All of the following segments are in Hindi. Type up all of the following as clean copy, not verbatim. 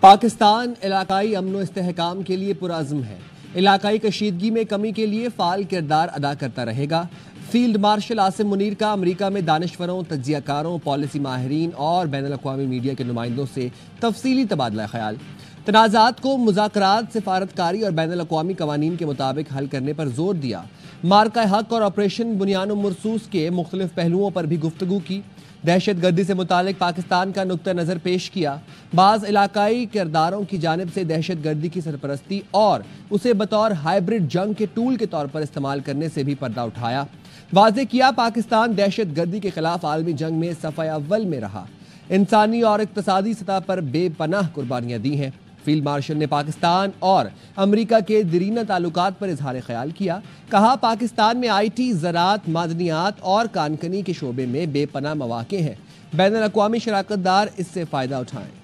पाकिस्तान इलाकाई अमन इस्तेहकाम के लिए पुरअज़्म है। इलाकाई कशीदगी में कमी के लिए फ़ाल किरदार अदा करता रहेगा। फील्ड मार्शल आसिम मुनीर का अमरीका में दानिशवरों, तज्ज़ियाकारों, पॉलिसी माहिरीन और बैनुल-अक़वामी मीडिया के नुमाइंदों से तफसीली तबादला ख्याल। तनाज़ात को मुज़ाकरात, सिफारतकारी और बैनुल-अक़वामी कवानीन के मुताबिक हल करने पर जोर दिया। मार्का हक और ऑपरेशन बुनियान मरसूस के मुख्तलिफ पहलुओं पर भी गुफ्तगू की। दहशत गर्दी से मुतालिक पाकिस्तान का नुक्ता नज़र पेश किया। बाज़ इलाकाई किरदारों की जानिब से दहशत गर्दी की सरपरस्ती और उसे बतौर हाइब्रिड जंग के टूल के तौर पर इस्तेमाल करने से भी पर्दा उठाया। वाज़े किया, पाकिस्तान दहशत गर्दी के खिलाफ आलमी जंग में सफ़े अव्वल में रहा। इंसानी और इक़्तिसादी सतह पर बेपनाह कुर्बानियाँ दी हैं। फील्ड मार्शल ने पाकिस्तान और अमरीका के दरीना ताल्लुकात पर इजहार ख्याल किया। कहा, पाकिस्तान में IT, ज़राअत, मादनियात और कानकनी के शोबे में बेपनाह मौक़े हैं। बैनुल-अक़वामी शराकतदार इससे फ़ायदा उठाएं।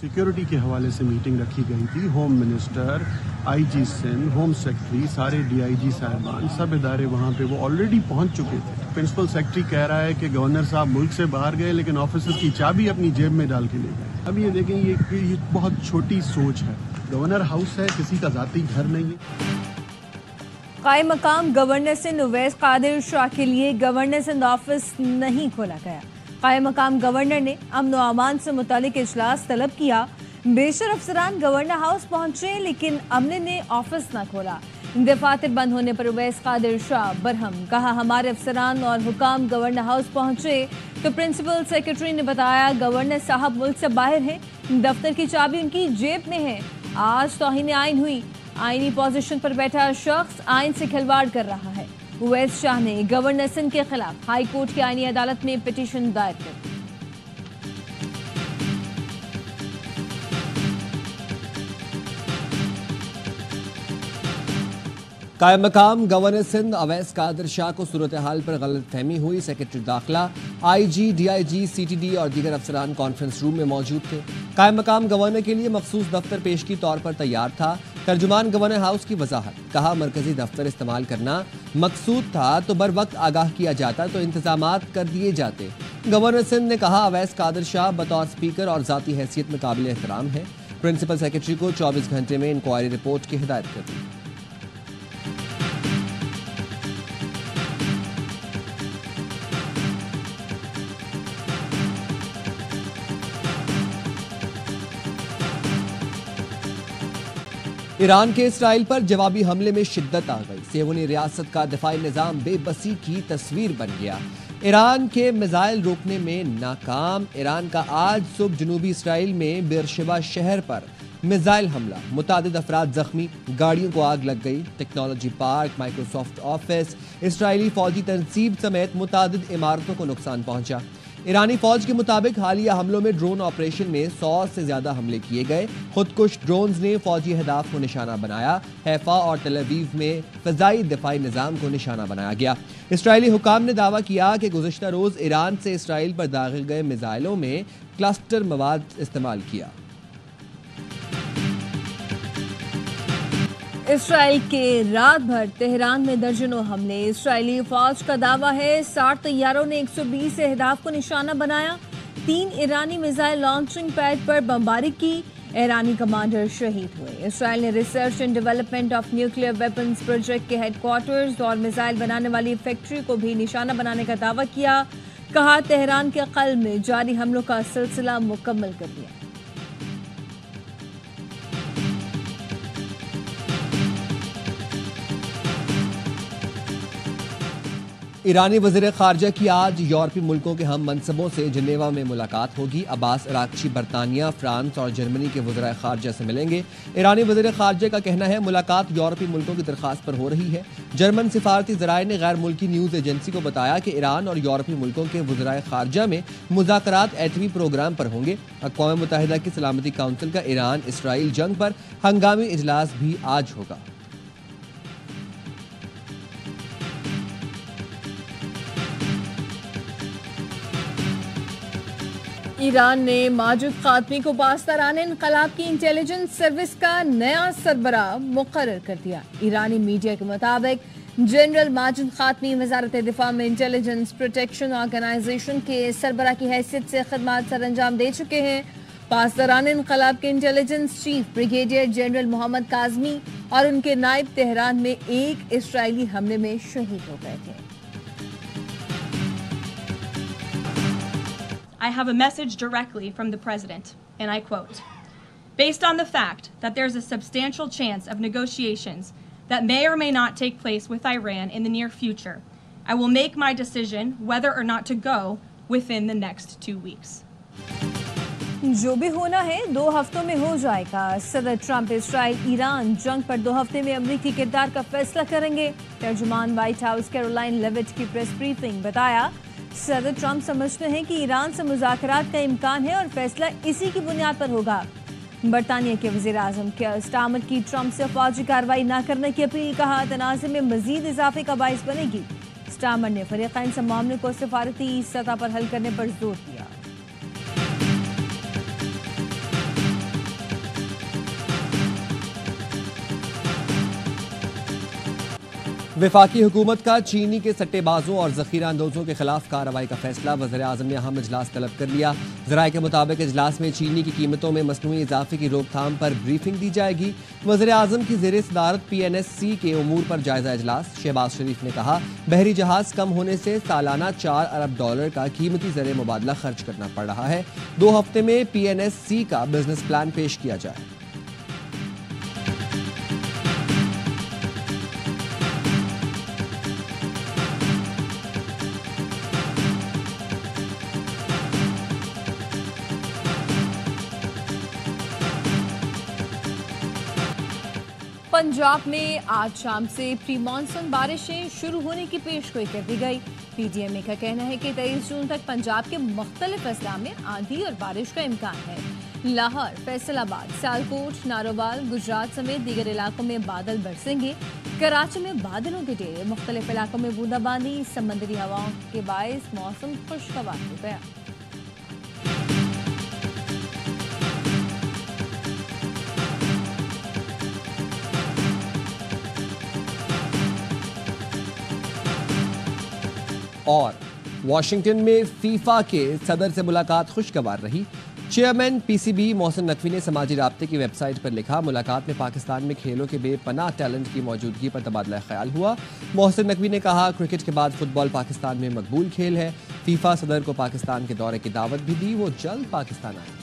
सिक्योरिटी के हवाले से मीटिंग रखी गई थी। Home minister, IG Sindh, home secretary, सारे DIG साहिबान, सब इदारे वहाँ पे वो ऑलरेडी पहुँच चुके थे। प्रिंसिपल सेक्रेटरी कह रहा है कि गवर्नर साहब मुल्क से बाहर गए लेकिन ऑफिसर्स की चाबी अपनी जेब में डाल के ले गए। अब ये देखें, ये बहुत छोटी सोच है। गवर्नर हाउस है, किसी का ज़ाती घर नहीं है। कायम मकाम गवर्नर सिंध उवैस कादिर शाह के लिए गवर्नर सिंध ऑफिस नहीं खोला गया। कायम मकाम गवर्नर ने अमन व अमान से मुतालिक इजलास तलब किया। बेशर अफसरान गवर्नर हाउस पहुंचे लेकिन अमले ने ऑफिस न खोला। दफातर बंद होने पर उवैस कादिर शाह बरहम। कहा, हमारे अफसरान और हुकाम गवर्नर हाउस पहुंचे तो प्रिंसिपल सेक्रेटरी ने बताया गवर्नर साहब मुल्क से बाहर हैं, दफ्तर की चाबी उनकी जेब में है। आज तौहीन आइन हुई। आइनी पोजीशन पर बैठा शख्स आइन से खिलवाड़ कर रहा है। उवैस शाह ने गवर्नर सिंध के खिलाफ हाई कोर्ट की आइनी अदालत में पिटीशन दायर कर दी। कायम मकाम गवर्नर सिंध अवैस कादिर शाह को सूरत हाल पर गलत फहमी हुई। सेक्रेटरी दाखिला, IG, DIG, CTD और दीगर अफसरान कॉन्फ्रेंस रूम में मौजूद थे। कायम मकाम गवर्नर के लिए मखसूस दफ्तर पेशगी तौर पर तैयार था। तर्जुमान गवर्नर हाउस की वजाहत। कहा, मरकजी दफ्तर इस्तेमाल करना मकसूद था तो बर वक्त आगाह किया जाता तो इंतजामात कर दिए जाते। गवर्नर सिंध ने कहा, अवैस कादिर शाह बतौर स्पीकर और ज़ाती हैसियत में काबिल एहतराम है। प्रिंसिपल सेक्रेटरी को 24 घंटे में इंक्वायरी रिपोर्ट की हिदायत कर दी। ईरान के इसराइल पर जवाबी हमले में शिद्दत आ गई। सेवनी रियासत का दिफाई निज़ाम बेबसी की तस्वीर बन गया। ईरान के मिसाइल रोकने में नाकाम। ईरान का आज सुबह जनूबी इसराइल में बेरशेबा शहर पर मिसाइल हमला, मुतादिद अफराद जख्मी, गाड़ियों को आग लग गई। Technology park, Microsoft office, Israeli फौजी तंसीब समेत मुतादिद इमारतों को नुकसान पहुंचा। ईरानी फौज के मुताबिक हालिया हमलों में ड्रोन ऑपरेशन में 100 से ज्यादा हमले किए गए। खुदकुश ड्रोन्स ने फौजी अहदाफ को निशाना बनाया। हैफा और तेल अवीव में फ़ज़ाई दिफाई निज़ाम को निशाना बनाया गया। इसराइली हुकाम ने दावा किया कि गुज़श्ता रोज़ ईरान से इसराइल पर दाखिल गए मिसाइलों में क्लस्टर मवाद इस्तेमाल किया। इसराइल के रात भर तेहरान में दर्जनों हमले। इसराइली फौज का दावा है 60 तैयारों ने 120 अहदाफ को निशाना बनाया। 3 ईरानी मिसाइल लॉन्चिंग पैड पर बमबारी की। ईरानी कमांडर शहीद हुए। इसराइल ने research and development of nuclear weapons project के हेडक्वार्टर्स और मिसाइल बनाने वाली फैक्ट्री को भी निशाना बनाने का दावा किया। कहा, तेहरान के क़ल्ब में जारी हमलों का सिलसिला मुकम्मल कर दिया। ईरानी वज़ीर ख़ारजा की आज यूरोपीय मुल्कों के हम मनसबों से जिनेवा में मुलाकात होगी। अब्बास अरागची बरतानिया, फ्रांस और जर्मनी के वज़ीर ख़ारजा से मिलेंगे। ईरानी वज़ीर ख़ारजा का कहना है मुलाकात यूरोपीय मुल्कों की दरख्वास्त पर हो रही है। जर्मन सिफारती ज़राए ने गैर मुल्की न्यूज़ एजेंसी को बताया कि ईरान और यूरोपीय मुल्कों के वज़ीर ख़ारजा में मुज़ाकरात एटमी प्रोग्राम पर होंगे। अक़वाम मुत्तहिदा की सलामती काउंसिल का ईरान इसराइल जंग पर हंगामी इजलास भी आज होगा। ईरान ने माजिद खातमी को पासदारान इनकलाब की इंटेलिजेंस सर्विस का नया सरबराह मुकर्रर कर दिया। ईरानी मीडिया के मुताबिक जनरल माजिद खातमी वजारत दिफा में इंटेलिजेंस प्रोटेक्शन ऑर्गेनाइजेशन के सरबराह की हैसियत से खिदमत सर अंजाम दे चुके हैं। पासदारान इनकलाब के intelligence chief brigadier general Mohammad Kazmi और उनके नायब तेहरान में एक इसराइली हमले में शहीद हो गए थे। I have a message directly from the President, and I quote, "Based on the fact that there's a substantial chance of negotiations that may or may not take place with Iran in the near future, I will make my decision whether or not to go within the next 2 weeks." जो भी होना है 2 हफ्तों में हो जाएगा। सदर ट्रंप इसराइल ईरान जंग पर 2 हफ्ते में अमरीकी किरदार का फैसला करेंगे। तर्जुमान व्हाइट हाउस कैरोलाइन लेविट की प्रेस ब्रीफिंग बताया, सदर ट्रंप समझते हैं कि ईरान से मुज़ाकरात का इम्कान है और फैसला इसी की बुनियाद पर होगा। बरतानिया के वज़ीर आज़म कियर स्टारमर की ट्रंप से फौजी कार्रवाई न करने की अपील, कहा तनाज़े में मजीद इजाफे का बाइस बनेगी। स्टारमर ने फरीक़ैन से मामले को सिफारती सतह पर हल करने पर जोर दिया। वफाकी हुकूमत का चीनी के सट्टेबाजों और जखीरा अंदोजों के खिलाफ कार्रवाई का फैसला, वज़ीर आज़म ने अहम इजलास तलब कर लिया। ज़राए के मुताबिक इजलास में चीनी की कीमतों में मसनूई इजाफे की रोकथाम पर ब्रीफिंग दी जाएगी। वज़ीर आज़म की ज़ेर सदारत PNSC के उमूर पर जायजा इजलास। शहबाज शरीफ ने कहा, बहरी जहाज कम होने से सालाना $4 अरब का कीमती ज़र मुबादला खर्च करना पड़ रहा है। 2 हफ्ते में PNSC का बिजनेस प्लान पेश किया जाए। पंजाब में आज शाम से प्री मानसून बारिशें शुरू होने की पेशगोई कर दी गई। PDMA का कहना है कि 23 जून तक पंजाब के मुख्तलिफ अजला में आंधी और बारिश का इम्कान है। लाहौर, फैसलाबाद, सियालकोट, नारोवाल, गुजरात समेत दीगर इलाकों में बादल बरसेंगे। कराची में बादलों के डेरे, मुख्तलिफ इलाकों में बूंदाबांदी, समंदरी हवाओं के बायस मौसम खुशगवार हो गया। और वाशिंगटन में फीफा के सदर से मुलाकात खुशगवार रही। चेयरमैन PCB मोहसिन नकवी ने समाजी राब्ते की वेबसाइट पर लिखा, मुलाकात में पाकिस्तान में खेलों के बेपनाह टैलेंट की मौजूदगी पर तबादला ख्याल हुआ। मोहसिन नकवी ने कहा, क्रिकेट के बाद फुटबॉल पाकिस्तान में मकबूल खेल है। फीफा सदर को पाकिस्तान के दौरे की दावत भी दी, वो जल्द पाकिस्तान आए।